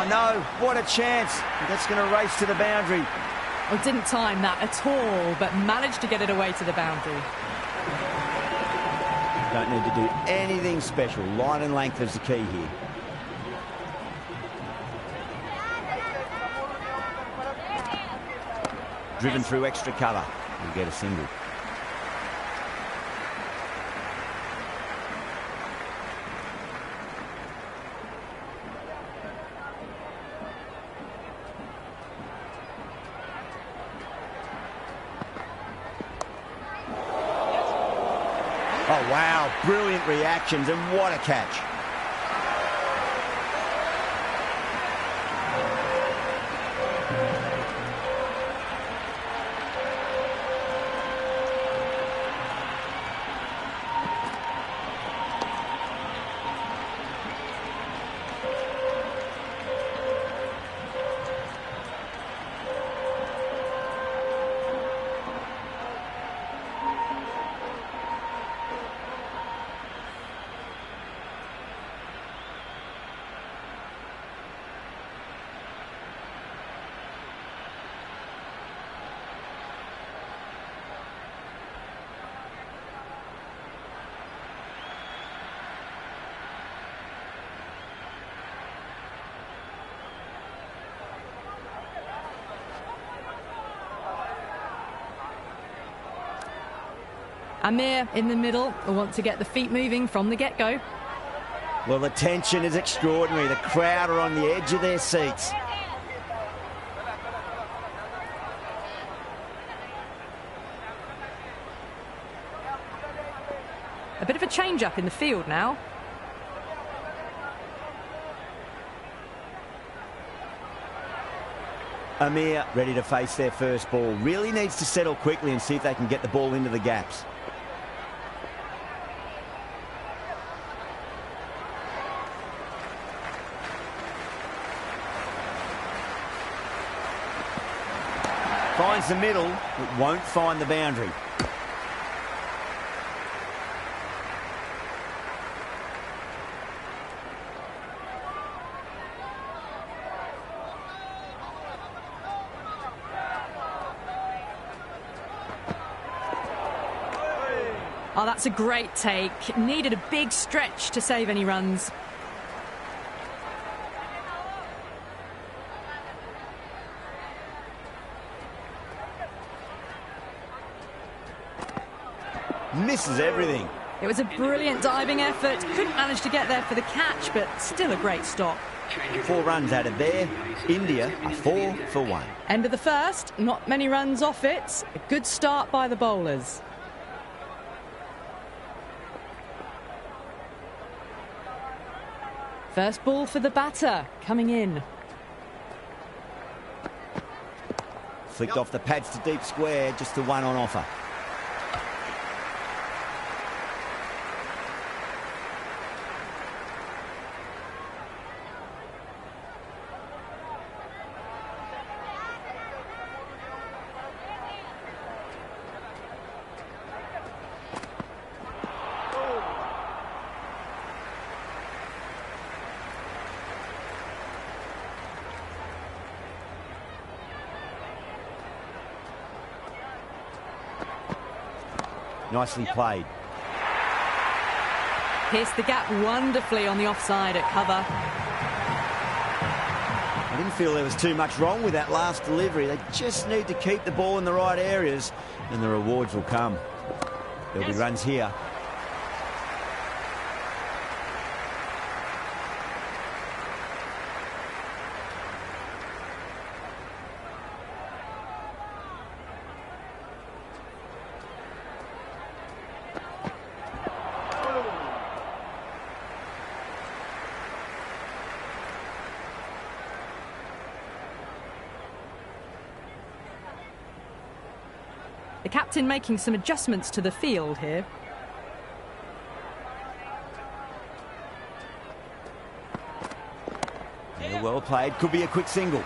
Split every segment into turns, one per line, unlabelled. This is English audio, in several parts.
Oh, no, what a chance. That's going to race to the boundary.
Well, didn't time that at all, but managed to get it away to the boundary.
Don't need to do anything special. Line and length is the key here. Driven through extra cover. We'll get a single. Oh, wow. Brilliant reactions, and what a catch.
Amir in the middle will want to get the feet moving from the get-go.
Well, the tension is extraordinary. The crowd are on the edge of their seats.
A bit of a change-up in the field now.
Amir ready to face their first ball. Really needs to settle quickly and see if they can get the ball into the gaps. Finds the middle, but won't find the boundary.
Oh, that's a great take. Needed a big stretch to save any runs.
Misses everything.
It was a brilliant diving effort. Couldn't manage to get there for the catch, but still a great stop.
4 runs out of there. India are 4 for 1.
End of the first. Not many runs off it. A good start by the bowlers. First ball for the batter, coming in.
Flicked off the pads to deep square, just the one on offer. Nicely played.
Pierced the gap wonderfully on the offside at cover.
I didn't feel there was too much wrong with that last delivery. They just need to keep the ball in the right areas and the rewards will come. There'll be runs here.
The captain making some adjustments to the field here.
Yeah, well played. Could be a quick single.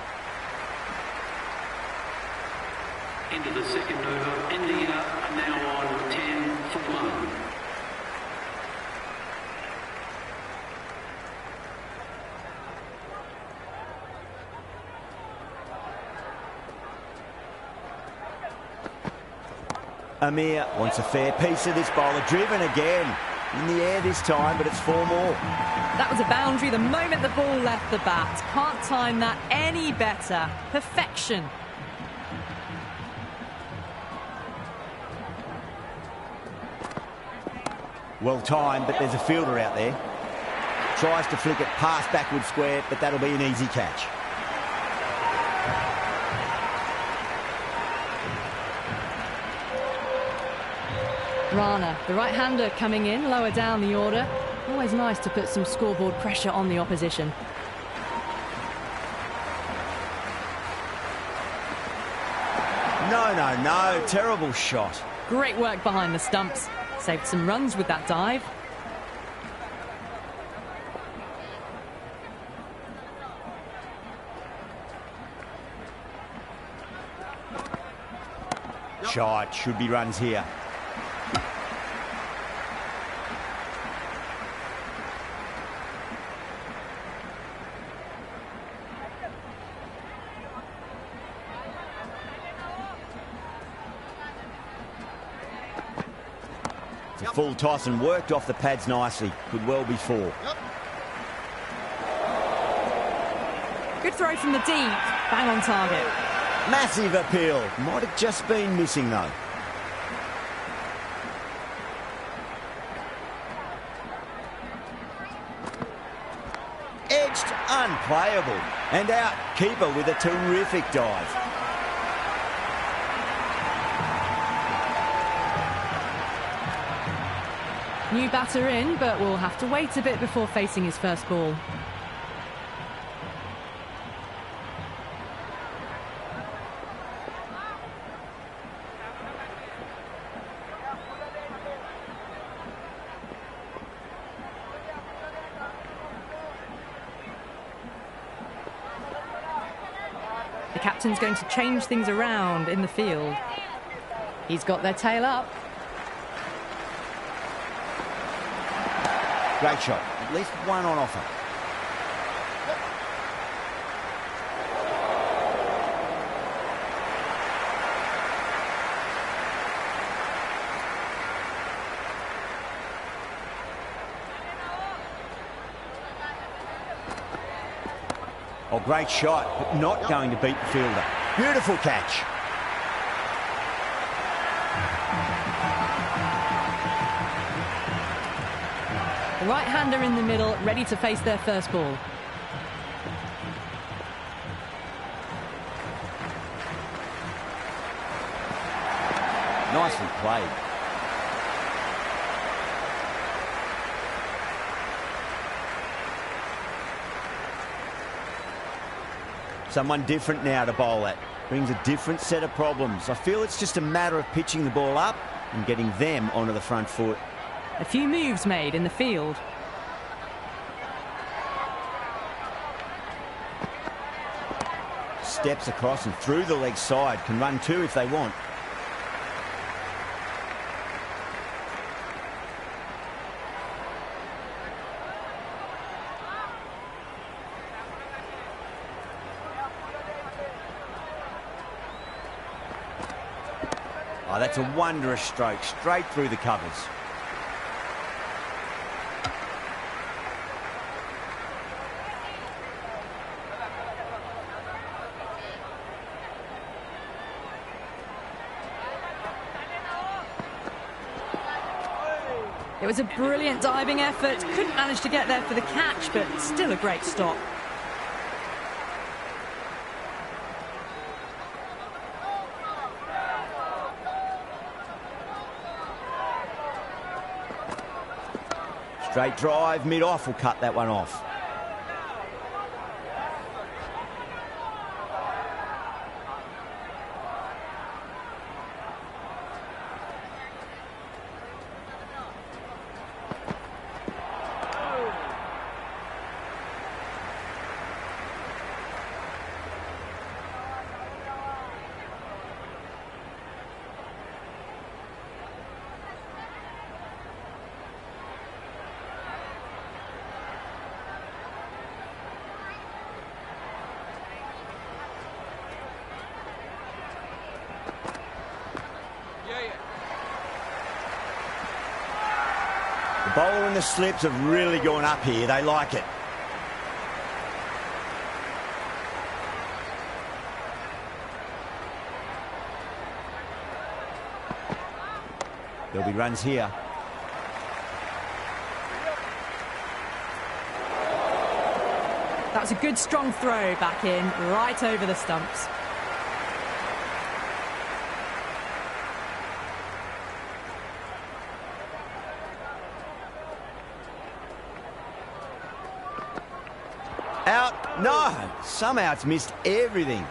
Into the second over. India are now on 10 for 1.
Amir wants a fair piece of this bowler. Driven again. In the air this time, but it's 4 more.
That was a boundary the moment the ball left the bat. Can't time that any better. Perfection.
Well timed, but there's a fielder out there. Tries to flick it past backward square, but that'll be an easy catch.
Rana, the right-hander coming in, lower down the order. Always nice to put some scoreboard pressure on the opposition.
No. Terrible shot.
Great work behind the stumps. Saved some runs with that dive.
Shot. Should be runs here. Full toss and worked off the pads nicely. Could well be 4.
Good throw from the deep. Bang on target.
Massive appeal. Might have just been missing though. Edged, unplayable. And out, keeper with a terrific dive.
New batter in, but will have to wait a bit before facing his first ball. The captain's going to change things around in the field. He's got their tail up.
Great shot. At least one on offer. Oh, great shot, but not going to beat the fielder. Beautiful catch.
The right-hander in the middle, ready to face their first ball.
Nicely played. Someone different now to bowl at. Brings a different set of problems. I feel it's just a matter of pitching the ball up and getting them onto the front foot.
A few moves made in the field.
Steps across and through the leg side. Can run 2 if they want. Oh, that's a wondrous stroke, straight through the covers.
It was a brilliant diving effort. Couldn't manage to get there for the catch, but still a great stop.
Straight drive, mid-off will cut that one off. The bowler and the slips have really gone up here. They like it. There'll be runs here.
That's a good strong throw back in, right over the stumps.
Out. No. Somehow it's missed everything.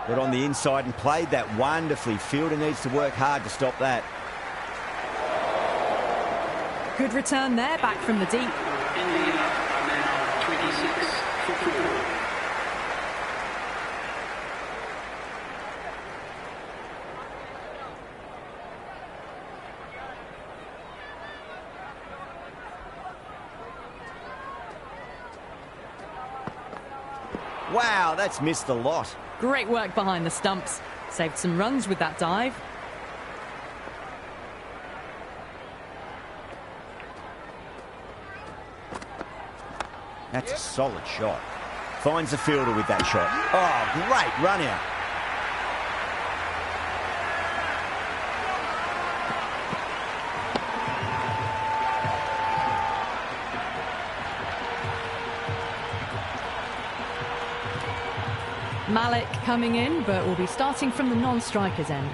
Got on the inside and played that wonderfully. Fielder needs to work hard to stop that.
Good return there, back from the deep.
India are now 26 for 4.
Wow, that's missed a lot.
Great work behind the stumps. Saved some runs with that dive.
That's a solid shot. Finds the fielder with that shot. Oh, great run out.
Malik coming in, but will be starting from the non-striker's end.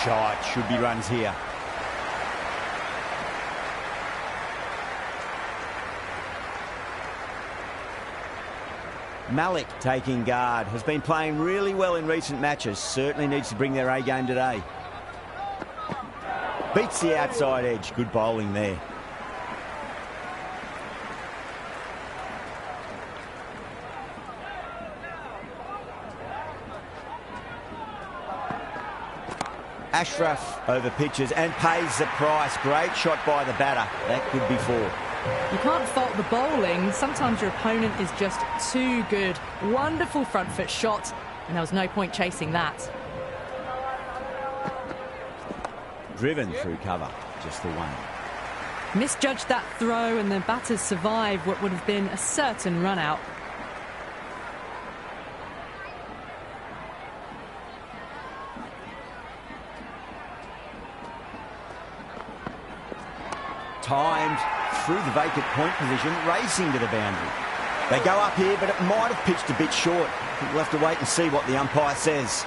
Shot, should be runs here. Malik taking guard, has been playing really well in recent matches. Certainly needs to bring their A game today. Beats the outside edge. Good bowling there. Ashraf over pitches and pays the price. Great shot by the batter. That could be 4.
You can't fault the bowling. Sometimes your opponent is just too good. Wonderful front foot shot, and there was no point chasing that.
Driven through cover. Just the one.
Misjudged that throw, and the batters survived what would have been a certain run out.
Timed through the vacant point position, racing to the boundary. They go up here, but it might have pitched a bit short. I think we'll have to wait and see what the umpire says.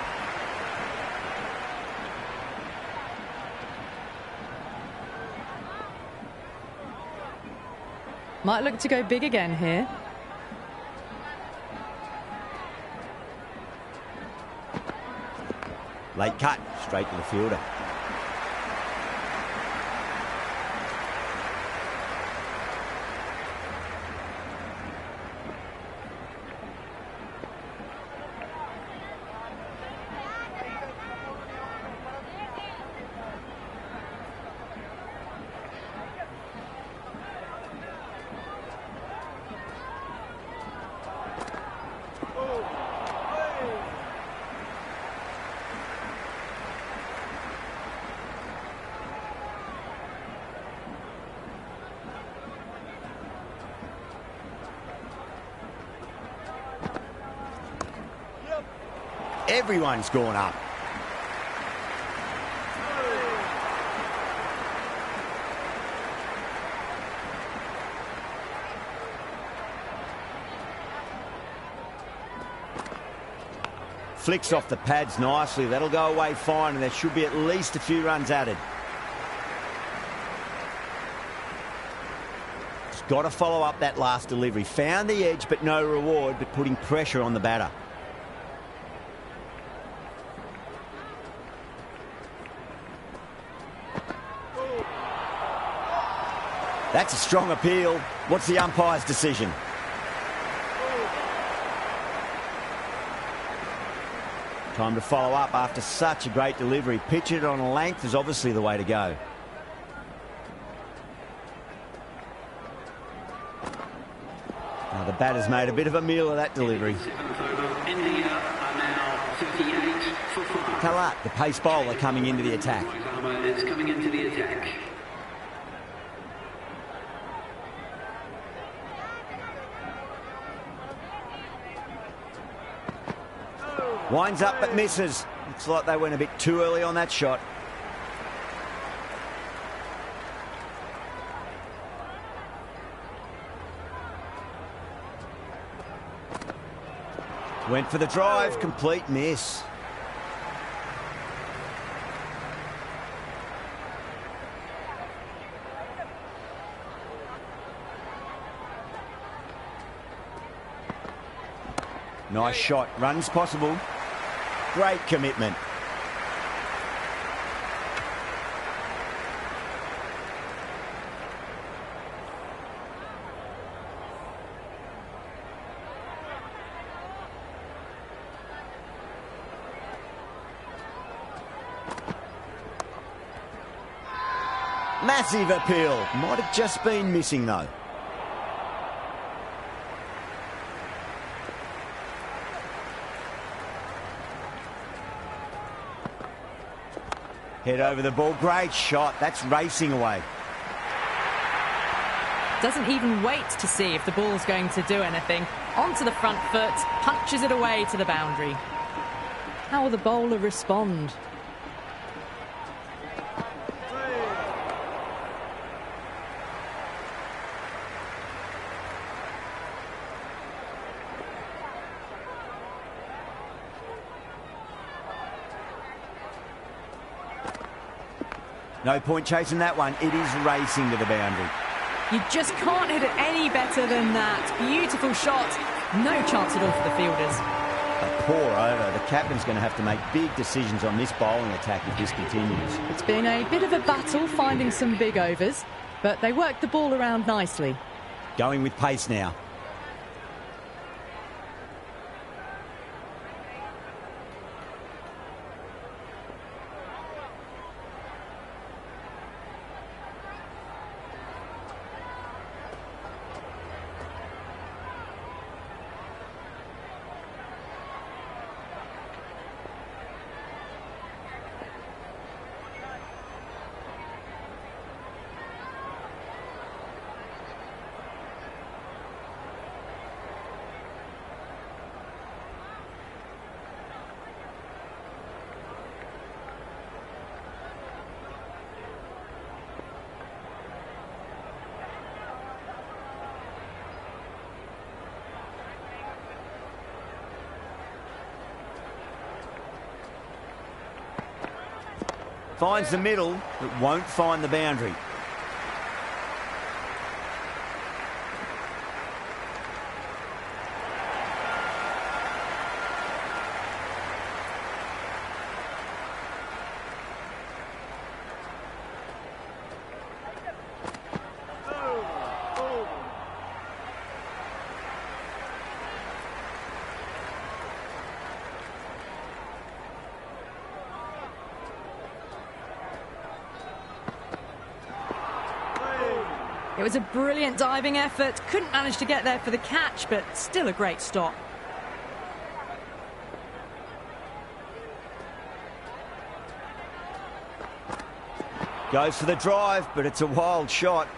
Might look to go big again here.
Late cut, straight to the fielder. Everyone's gone up. Flicks off the pads nicely. That'll go away fine, and there should be at least a few runs added. Just got to follow up that last delivery. Found the edge, but no reward, but putting pressure on the batter. That's a strong appeal. What's the umpire's decision? Time to follow up after such a great delivery. Pitch it on a length is obviously the way to go. Now the batter's made a bit of a meal of that delivery.
India are now 38 for 5.
Talat, the pace bowler, coming into the attack.
Moisama is coming into the attack.
Winds up but misses. Looks like they went a bit too early on that shot. Went for the drive, complete miss. Nice shot, runs possible. Great commitment. Massive appeal. Might have just been missing though. Head over the ball. Great shot. That's racing away.
Doesn't even wait to see if the ball's going to do anything. Onto the front foot, punches it away to the boundary. How will the bowler respond?
No point chasing that one. It is racing to the boundary.
You just can't hit it any better than that. Beautiful shot. No chance at all for the fielders.
A poor over. The captain's going to have to make big decisions on this bowling attack if this continues.
It's been a bit of a battle finding some big overs, but they worked the ball around nicely.
Going with pace now. Finds the middle, but won't find the boundary.
It was a brilliant diving effort. Couldn't manage to get there for the catch, but still a great stop.
Goes for the drive, but it's a wild shot.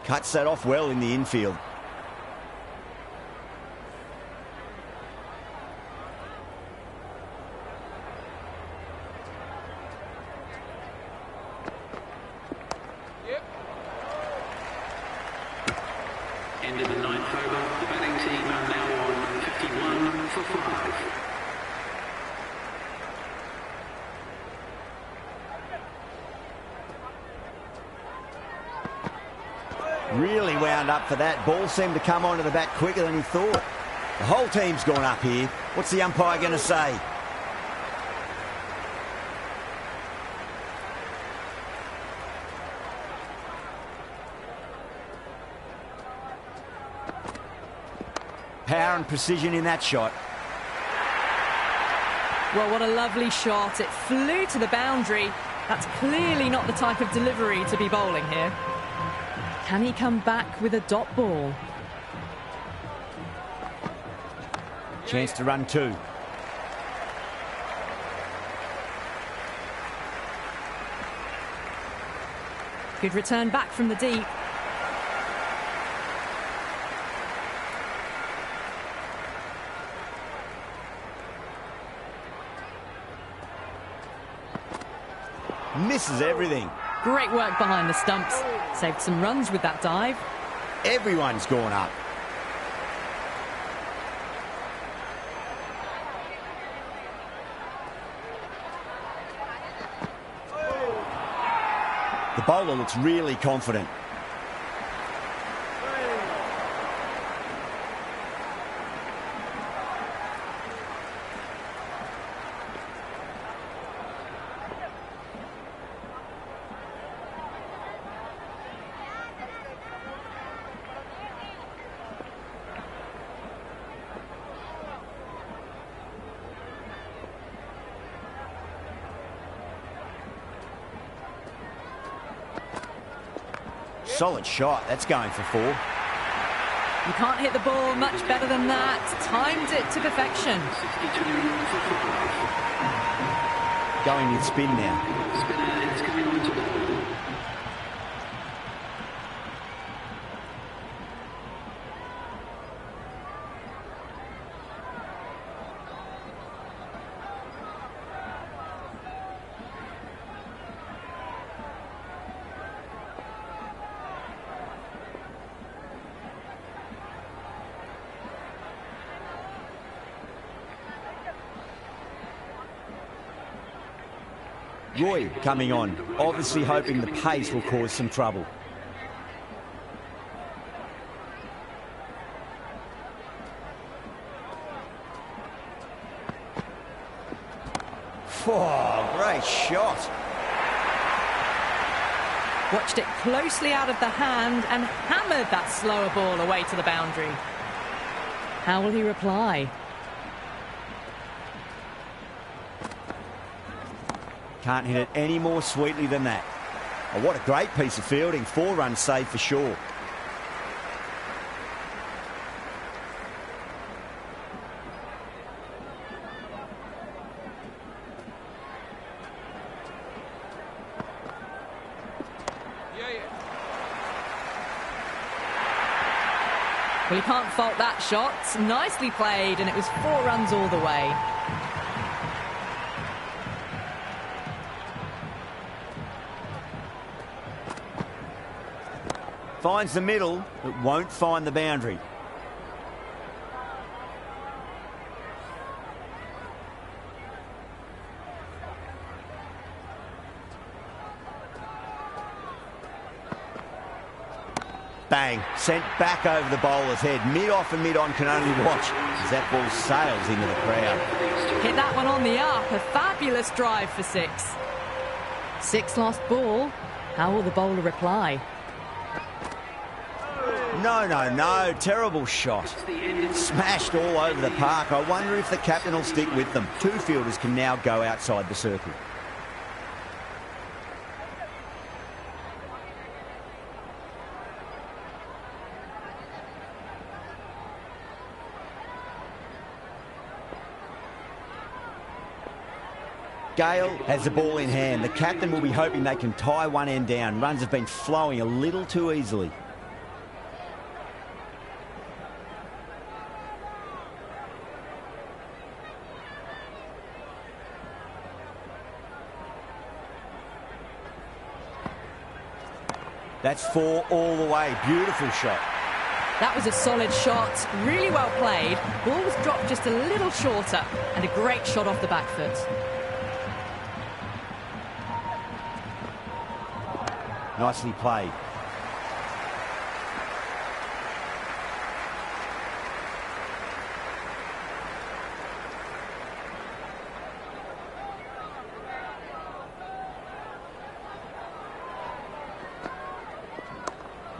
Cuts that off well in the infield.
End of the ninth over. The batting team are now on 51 for 5.
wound up for that. Ball seemed to come onto the bat quicker than he thought. The whole team's gone up here. What's the umpire going to say? Power and precision in that shot.
Well, what a lovely shot. It flew to the boundary. That's clearly not the type of delivery to be bowling here. Can he come back with a dot ball?
Chance to run two.
Good return back from the deep.
Misses everything.
Great work behind the stumps. Saved some runs with that dive.
Everyone's gone up. The bowler looks really confident. Solid shot. That's going for four.
You can't hit the ball much better than that. Timed it to perfection.
Going with spin now.
Spinner is coming on to bowl.
Roy coming on, obviously hoping the pace will cause some trouble. Oh, great shot.
Watched it closely out of the hand and hammered that slower ball away to the boundary. How will he reply?
Can't hit it any more sweetly than that. Oh, what a great piece of fielding. 4 runs saved for sure.
Well, you can't fault that shot. Nicely played, and it was 4 runs all the way.
Finds the middle, but won't find the boundary. Bang, sent back over the bowler's head. Mid-off and mid-on can only watch as that ball sails into the crowd.
Hit that one on the up. A fabulous drive for 6. 6 lost ball. How will the bowler reply?
No. Terrible shot. Smashed all over the park. I wonder if the captain will stick with them. 2 fielders can now go outside the circle. Gale has the ball in hand. The captain will be hoping they can tie one end down. Runs have been flowing a little too easily. That's 4 all the way. Beautiful shot.
That was a solid shot. Really well played. Ball was dropped just a little shorter, and a great shot off the back foot.
Nicely played.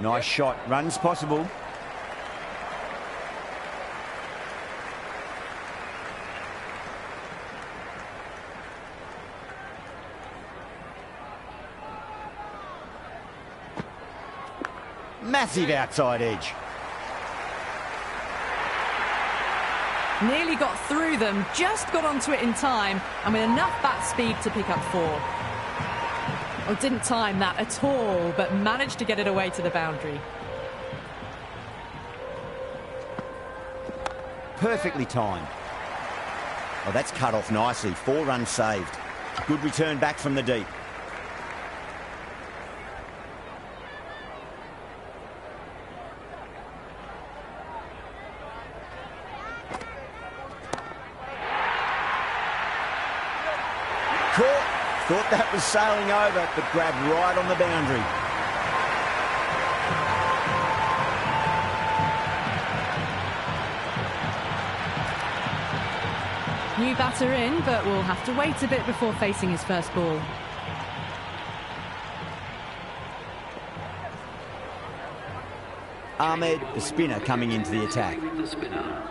Nice shot. Runs possible. Massive outside edge.
Nearly got through them, just got onto it in time, and with enough bat speed to pick up 4. Oh, didn't time that at all, but managed to get it away to the boundary.
Perfectly timed. Oh, that's cut off nicely. 4 runs saved. Good return back from the deep. Caught. Thought that was sailing over, but grabbed right on the boundary.
New batter in, but will have to wait a bit before facing his first ball.
Ahmed, the spinner, coming into the attack.
The spinner.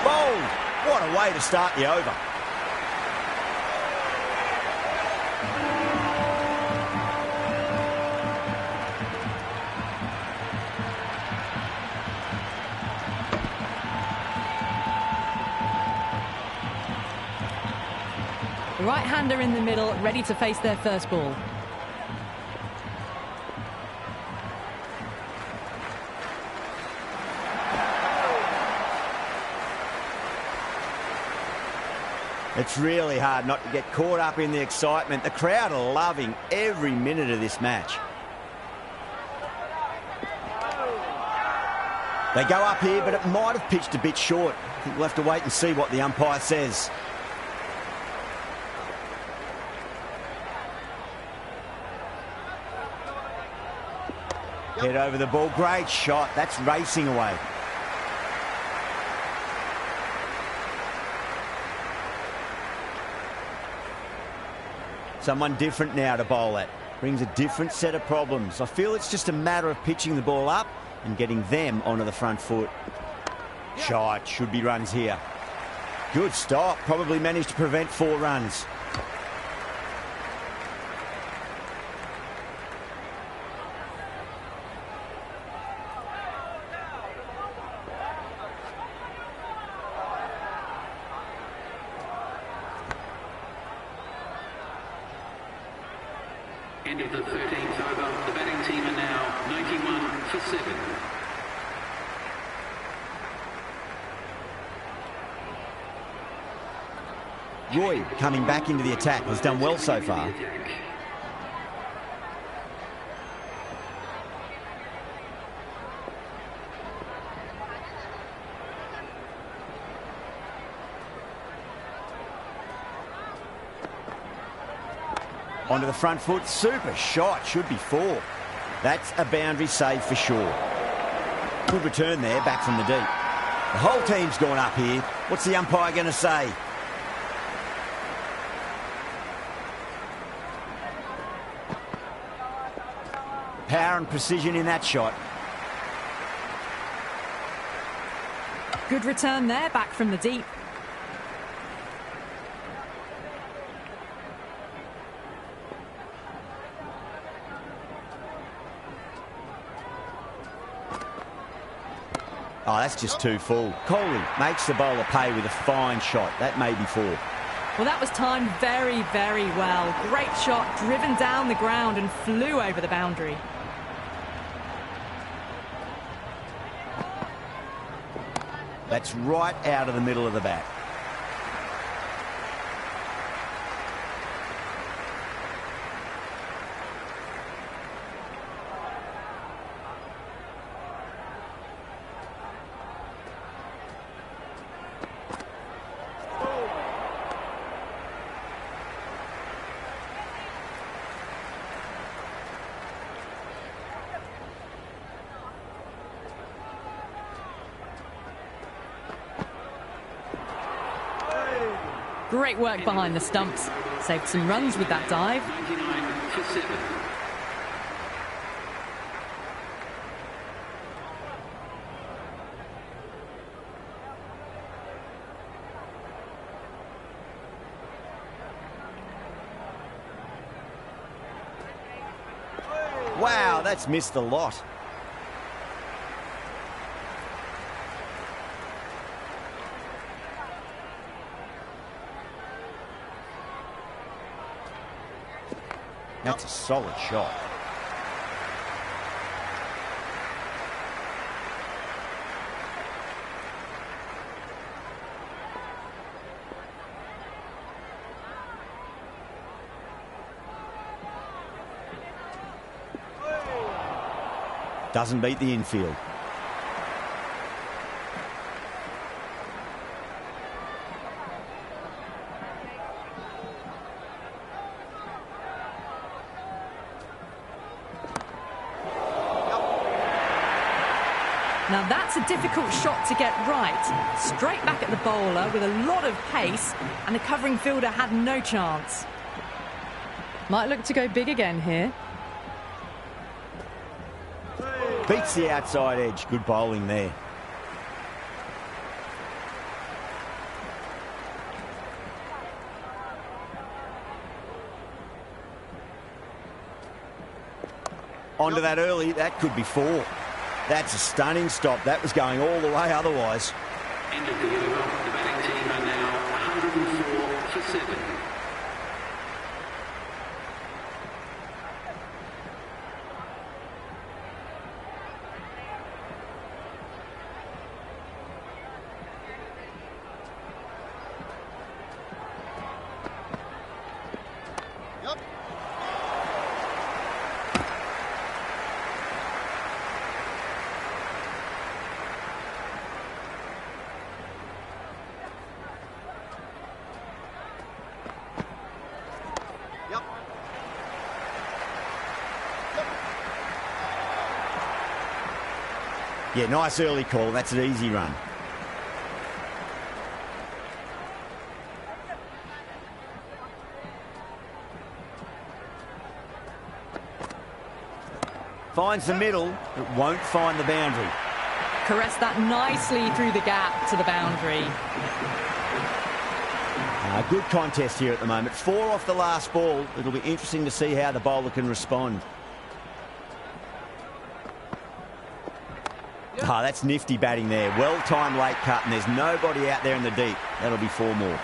Bowled. What a way to start the over.
The right-hander in the middle, ready to face their first ball.
It's really hard not to get caught up in the excitement. The crowd are loving every minute of this match. They go up here, but it might have pitched a bit short. I think we'll have to wait and see what the umpire says. Head over the ball. Great shot. That's racing away. Someone different now to bowl at. Brings a different set of problems. I feel it's just a matter of pitching the ball up and getting them onto the front foot. Shot. Should be runs here. Good stop. Probably managed to prevent 4 runs.
End of the 13th over. The batting team are now 91 for 7.
Roy, coming back into the attack, has done well so far. Onto the front foot, super shot, should be 4. That's a boundary save for sure. Good return there, back from the deep. The whole team's gone up here. What's the umpire going to say? Power and precision in that shot.
Good return there, back from the deep.
Oh, that's just too full. Coley makes the bowler pay with a fine shot. That may be 4.
Well, that was timed very, very well. Great shot, driven down the ground and flew over the boundary.
That's right out of the middle of the bat.
Great work behind the stumps. Saved some runs with that dive.
99 for 7.
Wow, that's missed a lot. That's a solid shot. Doesn't beat the infield.
Now that's a difficult shot to get right. Straight back at the bowler with a lot of pace, and the covering fielder had no chance. Might look to go big again here.
Beats the outside edge. Good bowling there. Onto that early. That could be 4. That's a stunning stop. That was going all the way otherwise.
End of the over. The batting team are now 104 for 7.
Yeah, nice early call. That's an easy run. Finds the middle, but won't find the boundary.
Caressed that nicely through the gap to the boundary.
Good contest here at the moment. 4 off the last ball. It'll be interesting to see how the bowler can respond. That's nifty batting there. Well-timed late cut, and there's nobody out there in the deep. That'll be 4 more.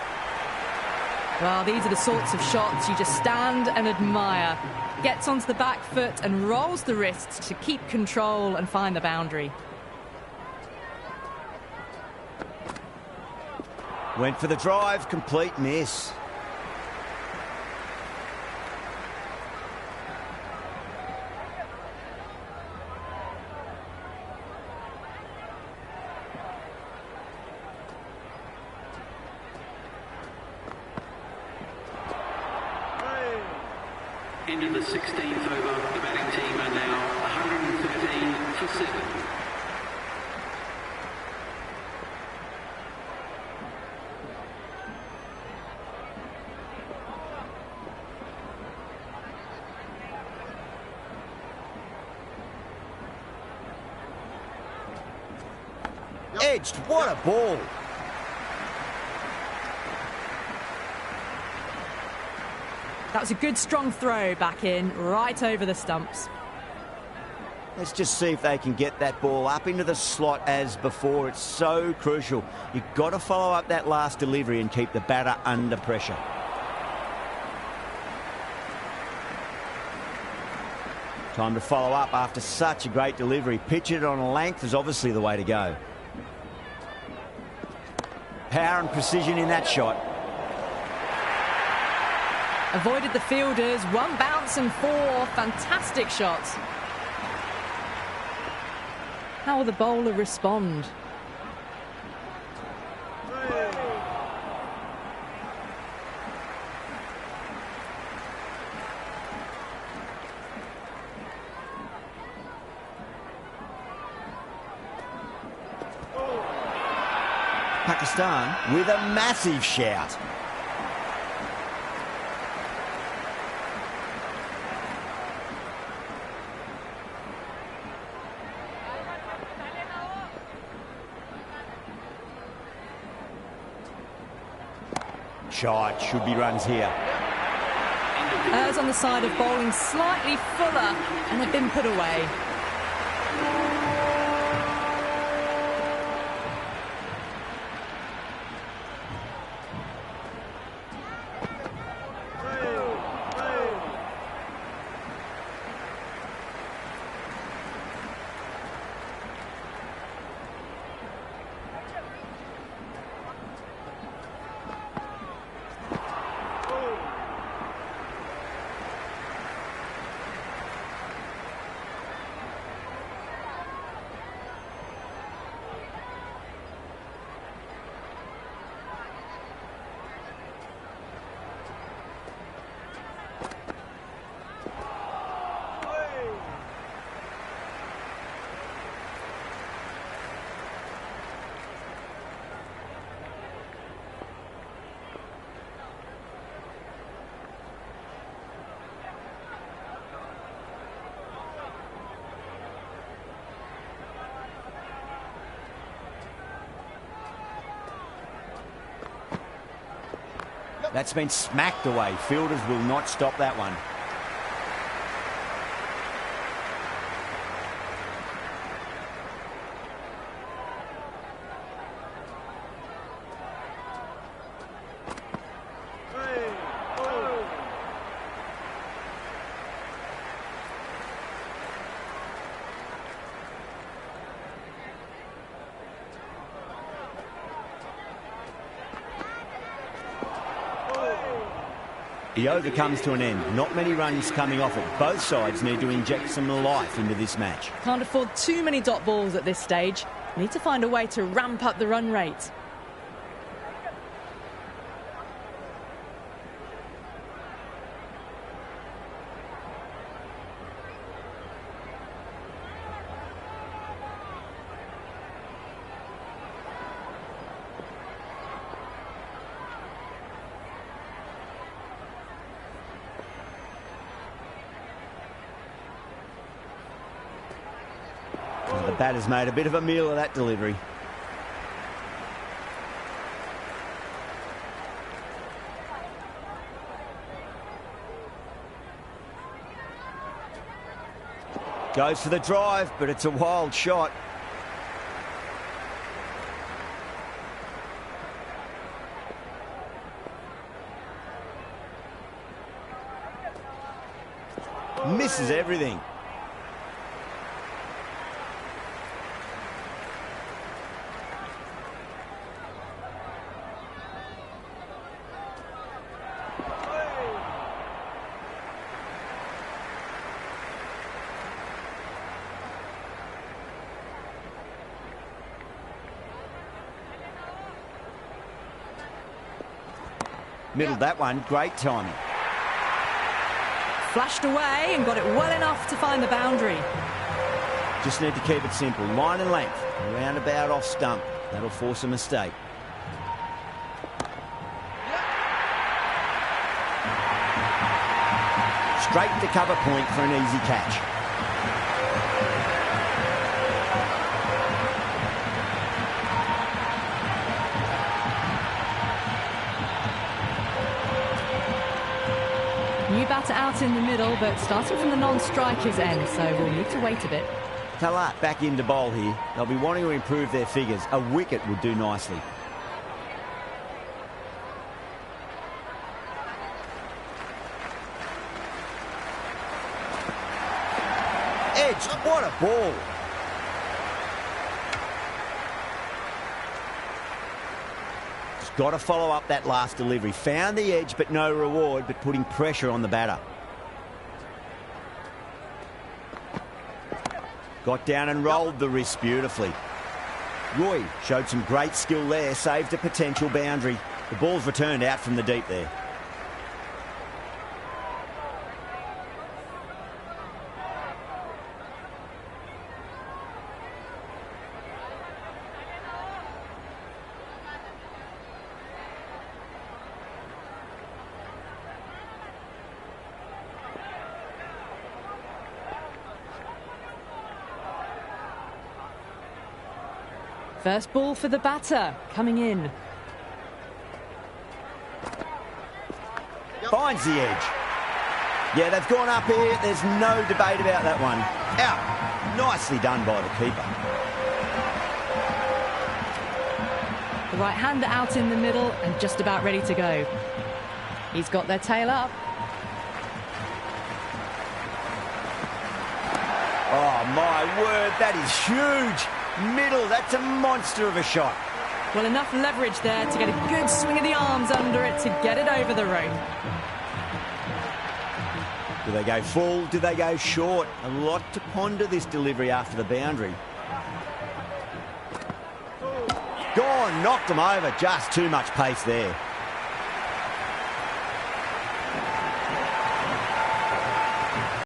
Well, these are the sorts of shots you just stand and admire. Gets onto the back foot and rolls the wrists to keep control and find the boundary.
Went for the drive, complete miss.
Into the 16th over. The batting team are now 113 for 7.
Edged, what a ball.
That was a good strong throw back in, right over the stumps.
Let's just see if they can get that ball up into the slot as before. It's so crucial. You've got to follow up that last delivery and keep the batter under pressure. Time to follow up after such a great delivery. Pitch it on a length is obviously the way to go. Power and precision in that shot.
Avoided the fielders, 1 bounce and 4 fantastic shots. How will the bowler respond?
Pakistan with a massive shout. Shot, should be runs here.
Errs on the side of bowling slightly fuller and have been put away.
That's been smacked away. Fielders will not stop that one. The over comes to an end. Not many runs coming off it. Both sides need to inject some life into this match.
Can't afford too many dot balls at this stage. Need to find a way to ramp up the run rate.
The batter's made a bit of a meal of that delivery. Goes for the drive, but it's a wild shot. Misses everything. Middled that one, great timing.
Flashed away and got it well enough to find the boundary.
Just need to keep it simple. Line and length, roundabout off stump. That'll force a mistake. Straight to cover point for an easy catch.
New batter out in the middle, but starting from the non-striker's end, so we'll need to wait a bit.
Talat back into bowl here. They'll be wanting to improve their figures. A wicket would do nicely. Edged, what a ball. Just got to follow up that last delivery. Found the edge, but no reward, but putting pressure on the batter. Got down and rolled the wrist beautifully. Roy showed some great skill there, saved a potential boundary. The ball's returned out from the deep there.
First ball for the batter, coming in.
Finds the edge. Yeah, they've gone up here. There's no debate about that one. Out. Nicely done by the keeper.
The right-hander out in the middle and just about ready to go. He's got their tail up.
Oh, my word, that is huge. Middle, that's a monster of a shot.
Well, enough leverage there to get a good swing of the arms under it to get it over the rope.
Do they go full? Do they go short? A lot to ponder this delivery after the boundary. Gone, knocked them over. Just too much pace there.